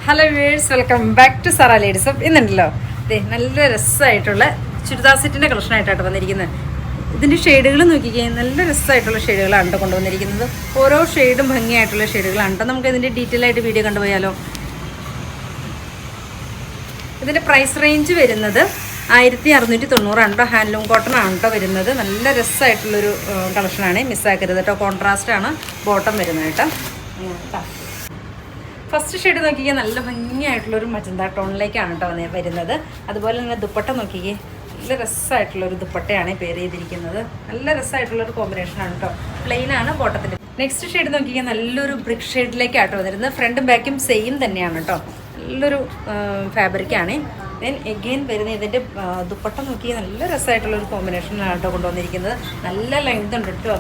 Hello viewers, welcome back to Sara ladies. അപ്പം ഇന്നുണ്ടല്ലോ നല്ല രസമായിട്ടുള്ള ചുരിദാർ സെറ്റിൻ്റെ കളക്ഷനായിട്ടാണ് വന്നിരിക്കുന്നത്. ഇതിൻ്റെ ഷെയ്ഡുകൾ നോക്കിക്കഴിഞ്ഞാൽ നല്ല രസമായിട്ടുള്ള ഷെയ്ഡുകളാണ് കേട്ടോ കൊണ്ടുവന്നിരിക്കുന്നത്. ഓരോ ഷെയ്ഡും ഭംഗിയായിട്ടുള്ള ഷെയ്ഡുകളാണ് കേട്ടോ. നമുക്ക് ഇതിൻ്റെ ഡീറ്റെയിൽ ആയിട്ട് വീഡിയോ കണ്ടുപോയാലോ. ഇതിൻ്റെ പ്രൈസ് റേഞ്ച് വരുന്നത് 1690 കേട്ടോ. ഹാൻഡ്ലൂം കോട്ടൺ ആണ് കേട്ടോ വരുന്നത്. നല്ല രസമായിട്ടുള്ളൊരു കളക്ഷനാണ്, മിസ്സാക്കരുത് കേട്ടോ. കോൺട്രാസ്റ്റ് ആണ് ബോട്ടം വരുന്നത് കേട്ടോ. ഫസ്റ്റ് ഷെയ്ഡ് നോക്കിയാൽ നല്ല ഭംഗിയായിട്ടുള്ളൊരു മജന്ത ടോണിലേക്കാണ് കേട്ടോ വരുന്നത്. അതുപോലെ തന്നെ ദുപ്പട്ട നോക്കിയേ, നല്ല രസമായിട്ടുള്ളൊരു ദുപ്പട്ടയാണ് പേര് ചെയ്തിരിക്കുന്നത്. നല്ല രസമായിട്ടുള്ളൊരു കോമ്പിനേഷനാണ് കേട്ടോ. പ്ലെയിൻ ആണ് ബോട്ടത്തിൻ്റെ. നെക്സ്റ്റ് ഷെയ്ഡ് നോക്കിയാൽ നല്ലൊരു ബ്രിക്ക് ഷെയ്ഡിലേക്കാട്ടോ വരുന്നത്. ഫ്രണ്ടും ബാക്കും സെയിം തന്നെയാണ് കേട്ടോ. നല്ലൊരു ഫാബ്രിക്കാണ്. ദെൻ എഗെയിൻ വരുന്ന ഇതിൻ്റെ ദുപ്പട്ട നോക്കിയാൽ നല്ല രസമായിട്ടുള്ളൊരു കോമ്പിനേഷനാണ് കേട്ടോ കൊണ്ടുവന്നിരിക്കുന്നത്. നല്ല ലെങ്ത് ഉണ്ട് കേട്ടോ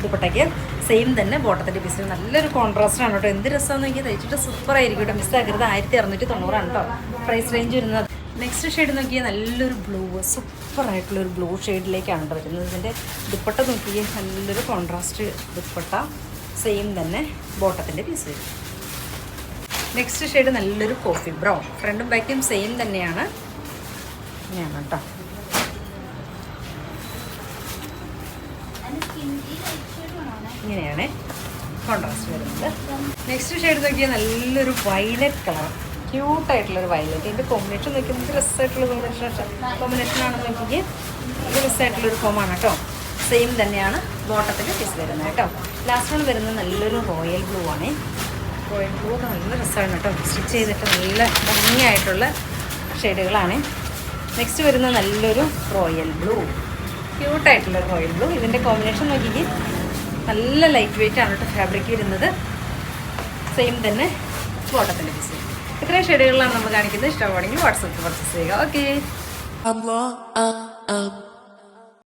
ദുപ്പട്ടയ്ക്ക്. സെയിം തന്നെ ബോട്ടത്തിൻ്റെ പീസിൽ നല്ലൊരു കോൺട്രാസ്റ്റാണ് കേട്ടോ. എന്ത് രസമാണെന്ന് നോക്കിയാൽ തയ്ച്ചിട്ട് സൂപ്പറായിരിക്കും കേട്ടോ. മിസ്സാക്കരുത്. 1690 കേട്ടോ പ്രൈസ് റേഞ്ച് വരുന്നത്. നെക്സ്റ്റ് ഷെയ്ഡ് നോക്കിയാൽ നല്ലൊരു ബ്ലൂ, സൂപ്പറായിട്ടുള്ളൊരു ബ്ലൂ ഷെയ്ഡിലേക്കാണ് കേട്ടോ വരുന്നത്. ഇതിൻ്റെ ദുപ്പട്ട നോക്കിയാൽ നല്ലൊരു കോൺട്രാസ്റ്റ് ദുപ്പട്ട, സെയിം തന്നെ ബോട്ടത്തിൻ്റെ പീസ് വരും. നെക്സ്റ്റ് ഷെയ്ഡ് നല്ലൊരു കോഫി ബ്രൗൺ, ഫ്രണ്ടും ബാക്കും സെയിം തന്നെയാണ്. ഇങ്ങനെയാണ് കേട്ടോ. ഇങ്ങനെയാണ് കോൺട്രാസ്റ്റ് വരുന്നത്. നെക്സ്റ്റ് ഷെയ്ഡ് നോക്കിയാൽ നല്ലൊരു വയലറ്റ് കളർ, ക്യൂട്ടായിട്ടുള്ളൊരു വയലറ്റ്. ഇതിൻ്റെ കോമ്പിനേഷൻ നോക്കിയാൽ നമുക്ക് രസമായിട്ടുള്ള കോമ്പിനേഷനാണെന്ന് നോക്കിയാൽ നല്ല രസമായിട്ടുള്ളൊരു ഫോമാണ് കേട്ടോ. സെയിം തന്നെയാണ് ബോട്ടത്തിൻ്റെ പീസ് വരുന്നത് കേട്ടോ. ലാസ്റ്റ് വൺ വരുന്നത് നല്ലൊരു റോയൽ ബ്ലൂ ആണ്. റോയൽ ബ്ലൂ ഒക്കെ നല്ല രസമാണ് കേട്ടോ. സ്റ്റിച്ച് ചെയ്തിട്ട് നല്ല ഭംഗിയായിട്ടുള്ള ഷെയ്ഡുകളാണ്. നെക്സ്റ്റ് വരുന്നത് നല്ലൊരു റോയൽ ബ്ലൂ, ക്യൂട്ടായിട്ടുള്ളൊരു റോയൽ ബ്ലൂ. ഇതിൻ്റെ കോമ്പിനേഷൻ നോക്കിക്ക് നല്ല ലൈറ്റ് വെയിറ്റ് ആണ് കേട്ടോ ഫാബ്രിക് വരുന്നത്. സെയിം തന്നെ ബോട്ടത്തിൻ്റെ പീസ്. ഇത്രയും ഷെയ്ഡുകളിലാണ് നമ്മൾ കാണിക്കുന്നത്. ഇഷ്ടമാണെങ്കിൽ വാട്സപ്പിൽ പർച്ചേസ് ചെയ്യുക. ഓക്കെ.